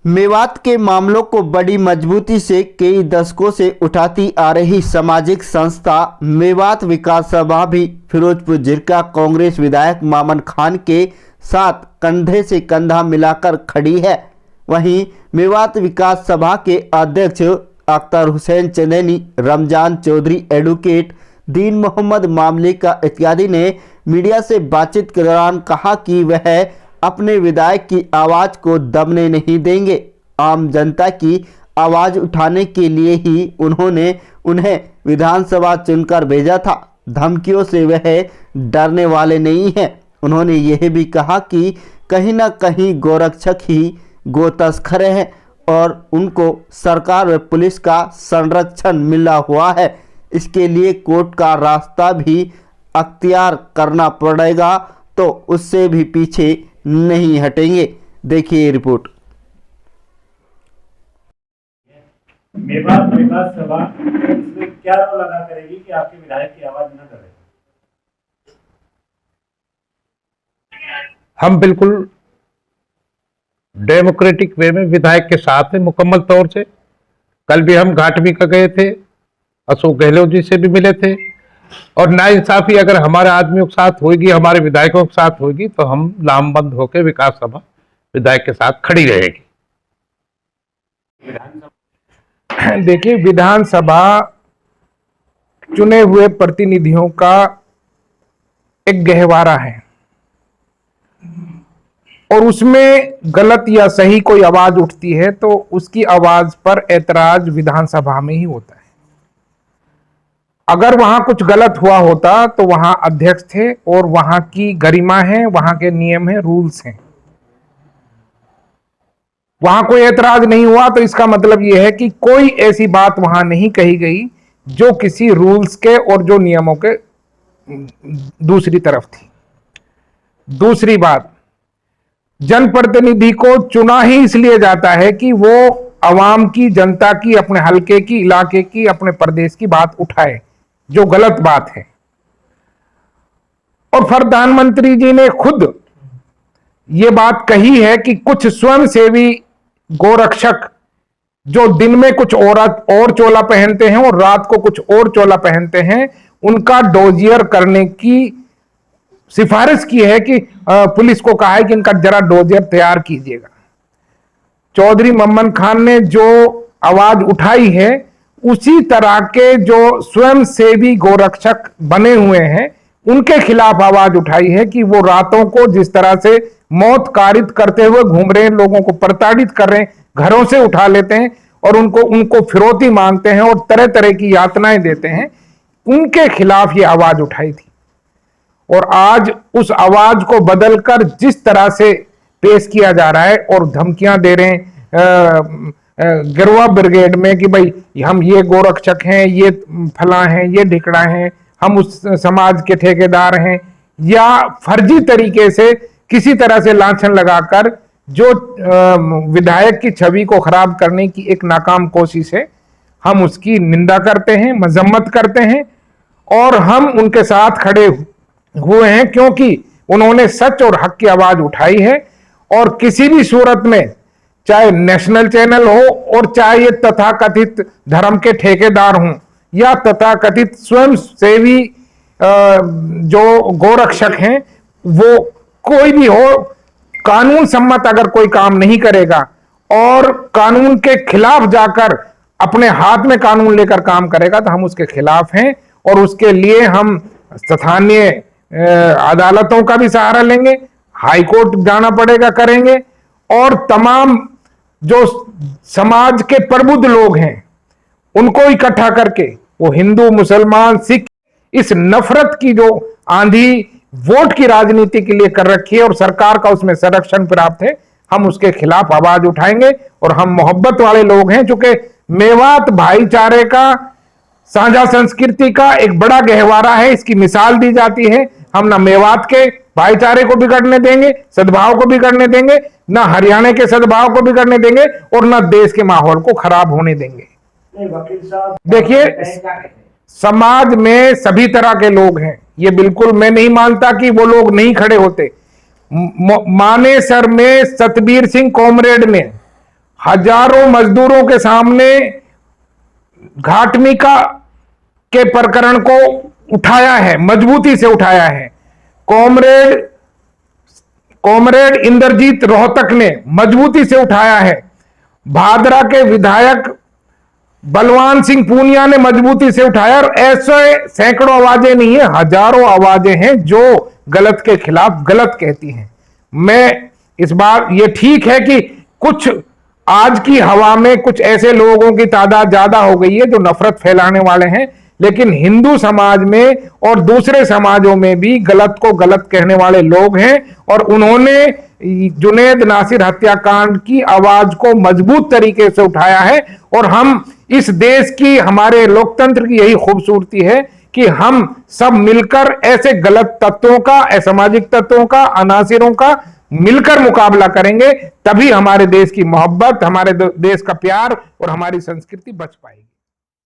मेवात के मामलों को बड़ी मजबूती से कई दशकों से उठाती आ रही सामाजिक संस्था मेवात विकास सभा भी फिरोजपुर जिला कांग्रेस विधायक मामन खान के साथ कंधे से कंधा मिलाकर खड़ी है। वहीं मेवात विकास सभा के अध्यक्ष अख्तर हुसैन चंदेनी, रमजान चौधरी, एडवोकेट दीन मोहम्मद मामले का इत्यादि ने मीडिया से बातचीत के दौरान कहा कि वह अपने विधायक की आवाज़ को दबने नहीं देंगे। आम जनता की आवाज़ उठाने के लिए ही उन्होंने उन्हें विधानसभा चुनकर भेजा था। धमकियों से वह डरने वाले नहीं हैं। उन्होंने यह भी कहा कि कहीं न कहीं गोरक्षक ही गो तस्कर हैं और उनको सरकार व पुलिस का संरक्षण मिला हुआ है। इसके लिए कोर्ट का रास्ता भी अख्तियार करना पड़ेगा, तो उससे भी पीछे नहीं हटेंगे। देखिए रिपोर्ट। मेवात विकास सभा इसमें क्या रोल अदा करेगी कि आपके विधायक की आवाज न करे? हम बिल्कुल डेमोक्रेटिक वे में विधायक के साथ हैं मुकम्मल तौर से। कल भी हम घाटवी का गए थे, अशोक गहलोत जी से भी मिले थे, और नाइंसाफी अगर हमारे आदमियों के साथ होगी, हमारे विधायकों के साथ होगी, तो हम लामबंद होकर विकास सभा विधायक के साथ खड़ी रहेगी। देखिए, विधानसभा चुने हुए प्रतिनिधियों का एक गहवारा है और उसमें गलत या सही कोई आवाज उठती है तो उसकी आवाज पर ऐतराज विधानसभा में ही होता है। अगर वहां कुछ गलत हुआ होता तो वहां अध्यक्ष थे और वहां की गरिमा है, वहां के नियम है, रूल्स हैं। वहां कोई ऐतराज नहीं हुआ तो इसका मतलब यह है कि कोई ऐसी बात वहां नहीं कही गई जो किसी रूल्स के और जो नियमों के दूसरी तरफ थी। दूसरी बात, जनप्रतिनिधि को चुना ही इसलिए जाता है कि वो आवाम की, जनता की, अपने हलके की, इलाके की, अपने प्रदेश की बात उठाए जो गलत बात है। और प्रधानमंत्री जी ने खुद ये बात कही है कि कुछ स्वयंसेवी गोरक्षक जो दिन में कुछ औरत और चोला पहनते हैं और रात को कुछ और चोला पहनते हैं, उनका डोजियर करने की सिफारिश की है कि पुलिस को कहा है कि इनका जरा डोजियर तैयार कीजिएगा। चौधरी मामन खान ने जो आवाज उठाई है, उसी तरह के जो स्वयंसेवी गोरक्षक बने हुए हैं उनके खिलाफ आवाज उठाई है कि वो रातों को जिस तरह से मौत कारित करते हुए घूम रहे हैं, लोगों को प्रताड़ित कर रहे हैं, घरों से उठा लेते हैं और उनको फिरौती मांगते हैं और तरह तरह की यातनाएं देते हैं, उनके खिलाफ ये आवाज उठाई थी। और आज उस आवाज को बदलकर जिस तरह से पेश किया जा रहा है और धमकियां दे रहे हैं गिरवा ब्रिगेड में कि भाई हम ये गोरक्षक हैं, ये फला हैं, ये ढिकड़ा हैं, हम उस समाज के ठेकेदार हैं, या फर्जी तरीके से किसी तरह से लांछन लगाकर जो विधायक की छवि को खराब करने की एक नाकाम कोशिश है, हम उसकी निंदा करते हैं, मजम्मत करते हैं और हम उनके साथ खड़े हुए हैं क्योंकि उन्होंने सच और हक की आवाज उठाई है। और किसी भी सूरत में, चाहे नेशनल चैनल हो और चाहे ये तथाकथित धर्म के ठेकेदार हों या तथाकथित स्वयंसेवी जो गोरक्षक हैं, वो कोई भी हो, कानून सम्मत अगर कोई काम नहीं करेगा और कानून के खिलाफ जाकर अपने हाथ में कानून लेकर काम करेगा तो हम उसके खिलाफ हैं और उसके लिए हम स्थानीय अदालतों का भी सहारा लेंगे, हाई कोर्ट जाना पड़ेगा, करेंगे। और तमाम जो समाज के प्रबुद्ध लोग हैं उनको इकट्ठा करके, वो हिंदू, मुसलमान, सिख, इस नफरत की जो आंधी वोट की राजनीति के लिए कर रखी है और सरकार का उसमें संरक्षण प्राप्त है, हम उसके खिलाफ आवाज उठाएंगे। और हम मोहब्बत वाले लोग हैं, चूंकि मेवात भाईचारे का, साझा संस्कृति का एक बड़ा गहवारा है, इसकी मिसाल दी जाती है। हम ना मेवात के भाईचारे को बिगड़ने देंगे, सद्भाव को बिगड़ने देंगे, ना हरियाणा के सद्भाव को बिगड़ने देंगे और ना देश के माहौल को खराब होने देंगे। देखिए, समाज में सभी तरह के लोग हैं, ये बिल्कुल मैं नहीं मानता कि वो लोग नहीं खड़े होते। मानेसर में सतबीर सिंह कॉमरेड ने हजारों मजदूरों के सामने घाटमिका के प्रकरण को उठाया है, मजबूती से उठाया है। कॉमरेड इंद्रजीत रोहतक ने मजबूती से उठाया है। भादरा के विधायक बलवान सिंह पूनिया ने मजबूती से उठाया। और ऐसे सैकड़ों आवाजें नहीं है, हजारों आवाजें हैं जो गलत के खिलाफ गलत कहती हैं। मैं इस बार ये ठीक है कि कुछ आज की हवा में कुछ ऐसे लोगों की तादाद ज्यादा हो गई है जो नफरत फैलाने वाले हैं, लेकिन हिंदू समाज में और दूसरे समाजों में भी गलत को गलत कहने वाले लोग हैं। और उन्होंने जुनैद नासिर हत्याकांड की आवाज को मजबूत तरीके से उठाया है। और हम इस देश की, हमारे लोकतंत्र की यही खूबसूरती है कि हम सब मिलकर ऐसे गलत तत्वों का, असामाजिक तत्वों का, अनासिरों का मिलकर मुकाबला करेंगे, तभी हमारे देश की मोहब्बत, हमारे देश का प्यार और हमारी संस्कृति बच पाएगी।